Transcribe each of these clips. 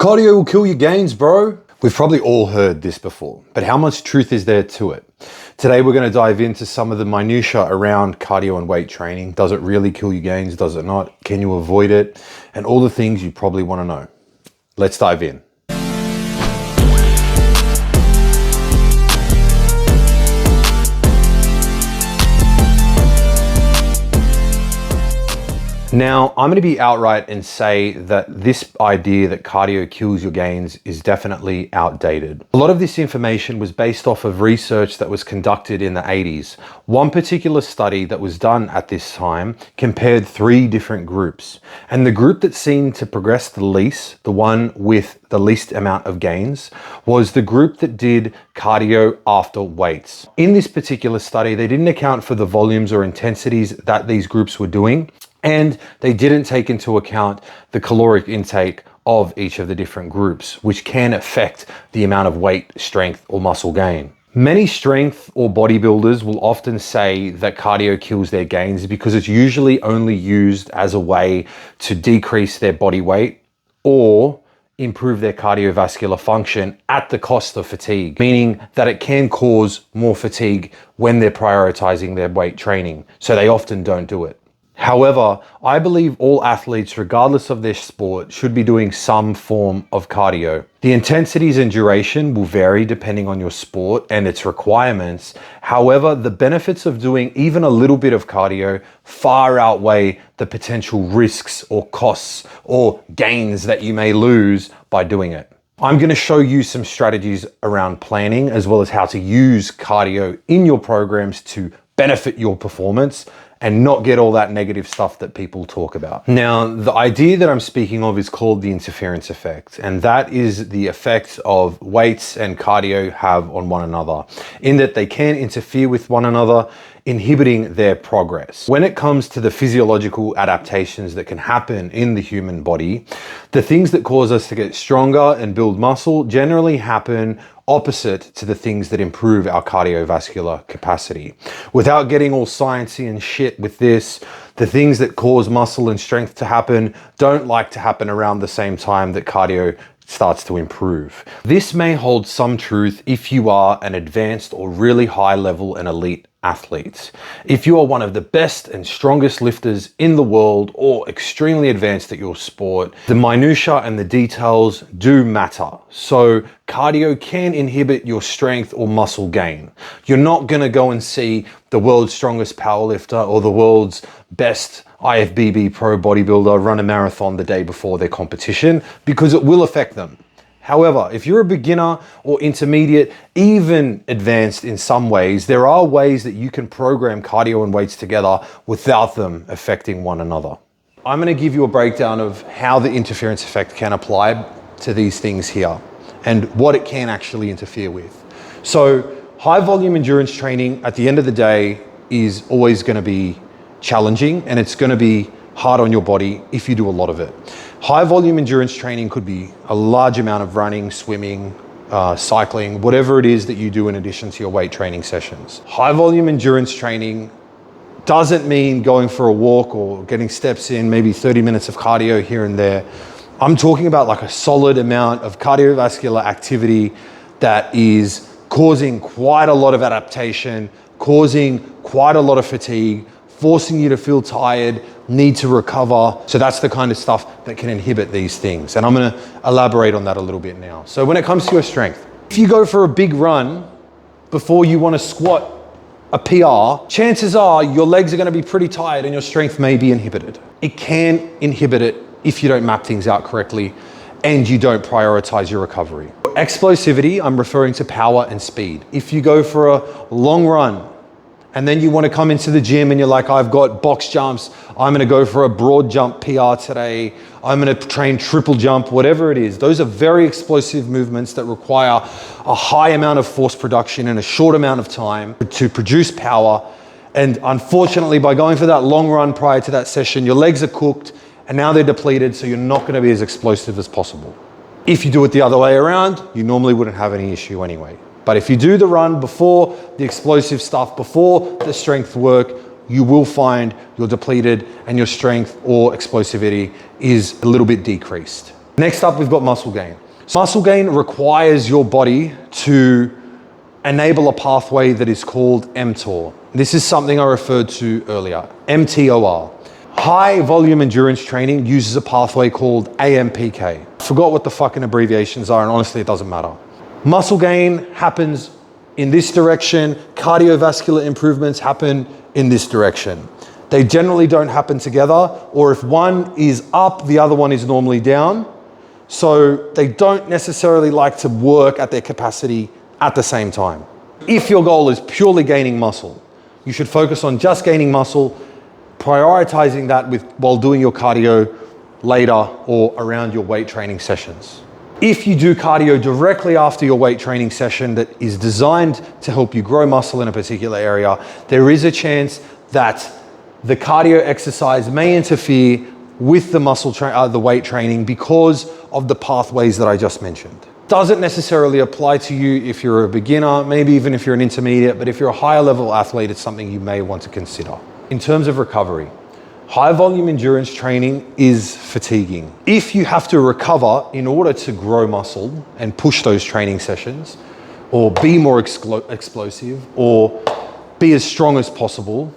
Cardio will kill your gains, bro. We've probably all heard this before, but how much truth is there to it? Today, we're going to dive into some of the minutiae around cardio and weight training. Does it really kill your gains? Does it not? Can you avoid it? And all the things you probably want to know. Let's dive in. Now, I'm going to be outright and say that this idea that cardio kills your gains is definitely outdated. A lot of this information was based off of research that was conducted in the 80s. One particular study that was done at this time compared 3 different groups. And the group that seemed to progress the least, the one with the least amount of gains, was the group that did cardio after weights. In this particular study, they didn't account for the volumes or intensities that these groups were doing. And they didn't take into account the caloric intake of each of the different groups, which can affect the amount of weight, strength, or muscle gain. Many strength or bodybuilders will often say that cardio kills their gains because it's usually only used as a way to decrease their body weight or improve their cardiovascular function at the cost of fatigue, meaning that it can cause more fatigue when they're prioritizing their weight training. So they often don't do it. However, I believe all athletes, regardless of their sport, should be doing some form of cardio. The intensities and duration will vary depending on your sport and its requirements. However, the benefits of doing even a little bit of cardio far outweigh the potential risks or costs or gains that you may lose by doing it. I'm going to show you some strategies around planning as well as how to use cardio in your programs to benefit your performance and not get all that negative stuff that people talk about. Now, the idea that I'm speaking of is called the interference effect, and that is the effect of weights and cardio have on one another, in that they can interfere with one another, inhibiting their progress. When it comes to the physiological adaptations that can happen in the human body, the things that cause us to get stronger and build muscle generally happen opposite to the things that improve our cardiovascular capacity. Without getting all sciencey and shit with this, the things that cause muscle and strength to happen don't like to happen around the same time that cardio starts to improve. This may hold some truth if you are an advanced or really high level and elite athlete. If you are one of the best and strongest lifters in the world or extremely advanced at your sport, the minutiae and the details do matter. So cardio can inhibit your strength or muscle gain. You're not going to go and see the world's strongest powerlifter or the world's best IFBB pro bodybuilder run a marathon the day before their competition because it will affect them. However, if you're a beginner or intermediate, even advanced in some ways, there are ways that you can program cardio and weights together without them affecting one another. I'm going to give you a breakdown of how the interference effect can apply to these things here and what it can actually interfere with. So high volume endurance training at the end of the day is always going to be challenging and it's going to be hard on your body if you do a lot of it. High volume endurance training could be a large amount of running, swimming, cycling, whatever it is that you do in addition to your weight training sessions. High volume endurance training doesn't mean going for a walk or getting steps in, maybe 30 minutes of cardio here and there. I'm talking about like a solid amount of cardiovascular activity that is causing quite a lot of adaptation, causing quite a lot of fatigue, forcing you to feel tired, need to recover. So that's the kind of stuff that can inhibit these things. And I'm going to elaborate on that a little bit now. So when it comes to your strength, if you go for a big run before you want to squat a PR, chances are your legs are going to be pretty tired and your strength may be inhibited. It can inhibit it if you don't map things out correctly and you don't prioritize your recovery. Explosivity, I'm referring to power and speed. If you go for a long run, and then you want to come into the gym and you're like, I've got box jumps. I'm going to go for a broad jump PR today. I'm going to train triple jump, whatever it is. Those are very explosive movements that require a high amount of force production in a short amount of time to produce power. And unfortunately, by going for that long run prior to that session, your legs are cooked and now they're depleted. So you're not going to be as explosive as possible. If you do it the other way around, you normally wouldn't have any issue anyway. But if you do the run before the explosive stuff, before the strength work, you will find you're depleted and your strength or explosivity is a little bit decreased. Next up, we've got muscle gain. Muscle gain requires your body to enable a pathway that is called mTOR. This is something I referred to earlier, mTOR. High volume endurance training uses a pathway called AMPK. Forgot what the fucking abbreviations are, and honestly, it doesn't matter. Muscle gain happens in this direction, cardiovascular improvements happen in this direction. They generally don't happen together, or if one is up, the other one is normally down. So they don't necessarily like to work at their capacity at the same time. If your goal is purely gaining muscle, you should focus on just gaining muscle, prioritizing that while doing your cardio later or around your weight training sessions. If you do cardio directly after your weight training session that is designed to help you grow muscle in a particular area, there is a chance that the cardio exercise may interfere with the weight training because of the pathways that I just mentioned. Doesn't necessarily apply to you if you're a beginner, maybe even if you're an intermediate, but if you're a higher level athlete, it's something you may want to consider. In terms of recovery, high volume endurance training is fatiguing. If you have to recover in order to grow muscle and push those training sessions, or be more explosive, or be as strong as possible,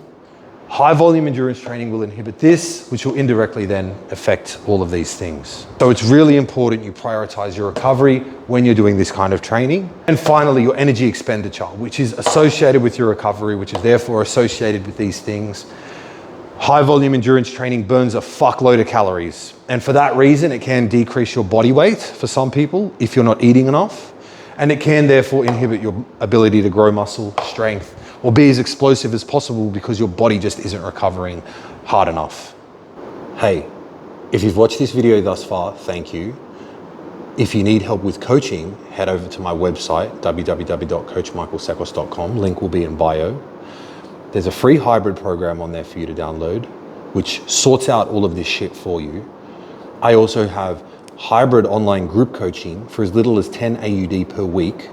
high volume endurance training will inhibit this, which will indirectly then affect all of these things. So it's really important you prioritize your recovery when you're doing this kind of training. And finally, your energy expenditure, which is associated with your recovery, which is therefore associated with these things. High volume endurance training burns a fuckload of calories. And for that reason, it can decrease your body weight for some people if you're not eating enough. And it can therefore inhibit your ability to grow muscle, strength, or be as explosive as possible because your body just isn't recovering hard enough. Hey, if you've watched this video thus far, thank you. If you need help with coaching, head over to my website, www.coachmichaelsekos.com. Link will be in bio. There's a free hybrid program on there for you to download, which sorts out all of this shit for you. I also have hybrid online group coaching for as little as 10 AUD per week.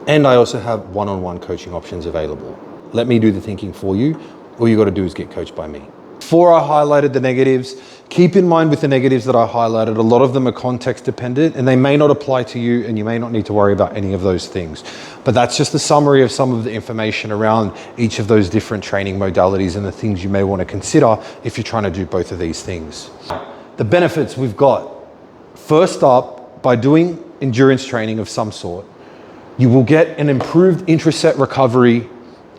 And I also have one-on-one coaching options available. Let me do the thinking for you. All you gotta do is get coached by me. Before I highlighted the negatives, keep in mind with the negatives that I highlighted, a lot of them are context dependent and they may not apply to you and you may not need to worry about any of those things. But that's just a summary of some of the information around each of those different training modalities and the things you may wanna consider if you're trying to do both of these things. The benefits we've got. First up, by doing endurance training of some sort, you will get an improved intraset recovery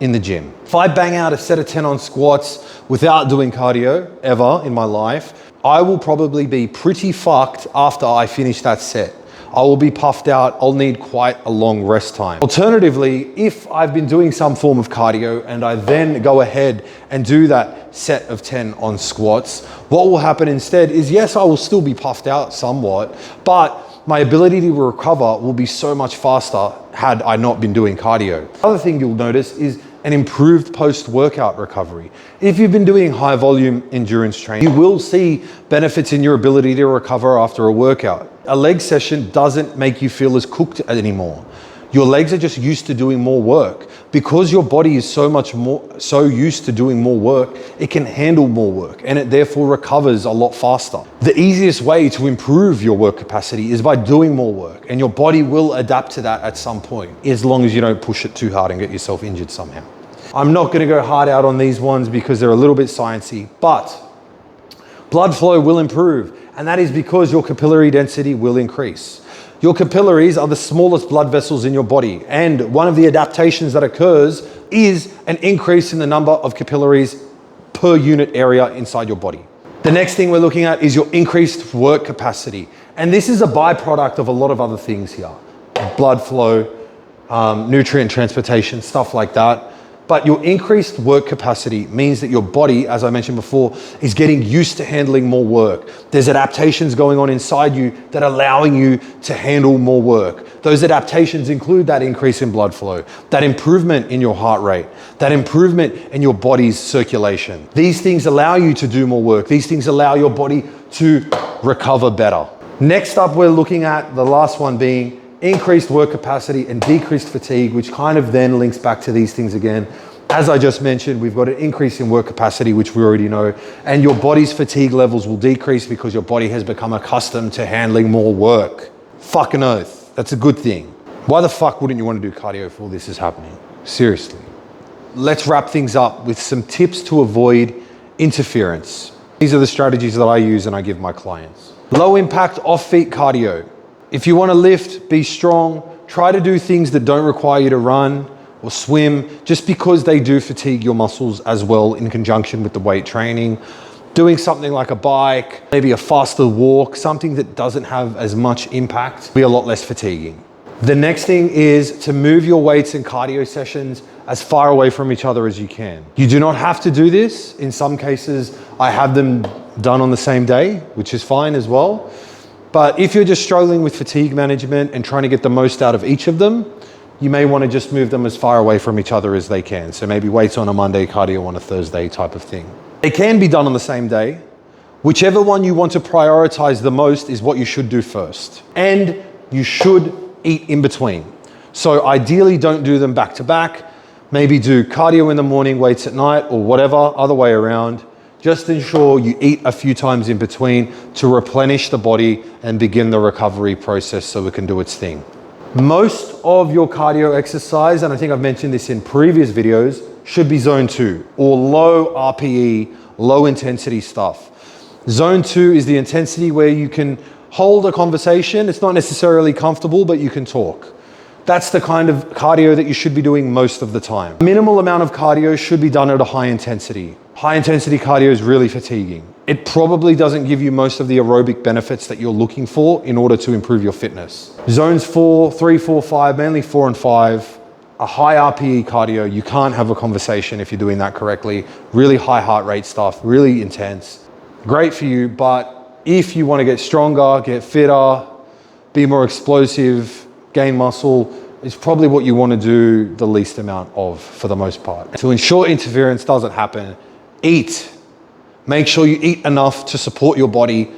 in the gym. If I bang out a set of 10 on squats without doing cardio ever in my life, I will probably be pretty fucked after I finish that set. I will be puffed out. I'll need quite a long rest time. Alternatively, if I've been doing some form of cardio and I then go ahead and do that set of 10 on squats, what will happen instead is, yes, I will still be puffed out somewhat, but my ability to recover will be so much faster had I not been doing cardio. Other thing you'll notice is an improved post-workout recovery. If you've been doing high volume endurance training, you will see benefits in your ability to recover after a workout. A leg session doesn't make you feel as cooked anymore. Your legs are just used to doing more work. Because your body is so used to doing more work, it can handle more work and it therefore recovers a lot faster. The easiest way to improve your work capacity is by doing more work, and your body will adapt to that at some point, as long as you don't push it too hard and get yourself injured somehow. I'm not gonna go hard out on these ones because they're a little bit sciencey, but blood flow will improve, and that is because your capillary density will increase. Your capillaries are the smallest blood vessels in your body, and one of the adaptations that occurs is an increase in the number of capillaries per unit area inside your body. The next thing we're looking at is your increased work capacity, and this is a byproduct of a lot of other things here. Blood flow, nutrient transportation, stuff like that. But your increased work capacity means that your body, as I mentioned before, is getting used to handling more work. There's adaptations going on inside you that are allowing you to handle more work. Those adaptations include that increase in blood flow, that improvement in your heart rate, that improvement in your body's circulation. These things allow you to do more work. These things allow your body to recover better. Next up, we're looking at the last one being increased work capacity and decreased fatigue, which kind of then links back to these things again. As I just mentioned, we've got an increase in work capacity, which we already know, and your body's fatigue levels will decrease because your body has become accustomed to handling more work. Fucking oath. That's a good thing. Why the fuck wouldn't you want to do cardio if all this is happening? Seriously. Let's wrap things up with some tips to avoid interference. These are the strategies that I use and I give my clients. Low impact off-feet cardio. If you want to lift, be strong, try to do things that don't require you to run or swim, just because they do fatigue your muscles as well in conjunction with the weight training. Doing something like a bike, maybe a faster walk, something that doesn't have as much impact, will be a lot less fatiguing. The next thing is to move your weights and cardio sessions as far away from each other as you can. You do not have to do this. In some cases, I have them done on the same day, which is fine as well. But if you're just struggling with fatigue management and trying to get the most out of each of them, you may want to just move them as far away from each other as they can. So maybe weights on a Monday, cardio on a Thursday type of thing. They can be done on the same day. Whichever one you want to prioritize the most is what you should do first. And you should eat in between. So ideally don't do them back to back. Maybe do cardio in the morning, weights at night, or whatever, other way around. Just ensure you eat a few times in between to replenish the body and begin the recovery process so it can do its thing. Most of your cardio exercise, and I think I've mentioned this in previous videos, should be zone 2 or low RPE, low intensity stuff. Zone 2 is the intensity where you can hold a conversation. It's not necessarily comfortable, but you can talk. That's the kind of cardio that you should be doing most of the time. Minimal amount of cardio should be done at a high intensity. High intensity cardio is really fatiguing. It probably doesn't give you most of the aerobic benefits that you're looking for in order to improve your fitness. Zones 4, 3, 4, 5, mainly 4 and 5, a high RPE cardio. You can't have a conversation if you're doing that correctly. Really high heart rate stuff, really intense. Great for you, but if you want to get stronger, get fitter, be more explosive, gain muscle, is probably what you want to do the least amount of for the most part. To ensure interference doesn't happen, eat. Make sure you eat enough to support your body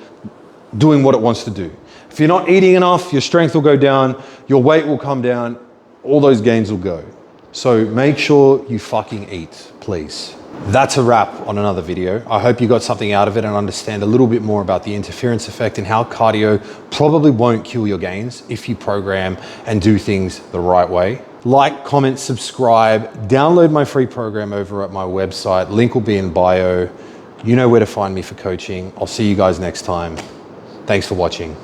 doing what it wants to do. If you're not eating enough, your strength will go down, your weight will come down, all those gains will go. So make sure you fucking eat, please. That's a wrap on another video. I hope you got something out of it and understand a little bit more about the interference effect and how cardio probably won't kill your gains if you program and do things the right way. Like, comment, subscribe, download my free program over at my website. Link will be in bio. You know where to find me for coaching. I'll see you guys next time. Thanks for watching.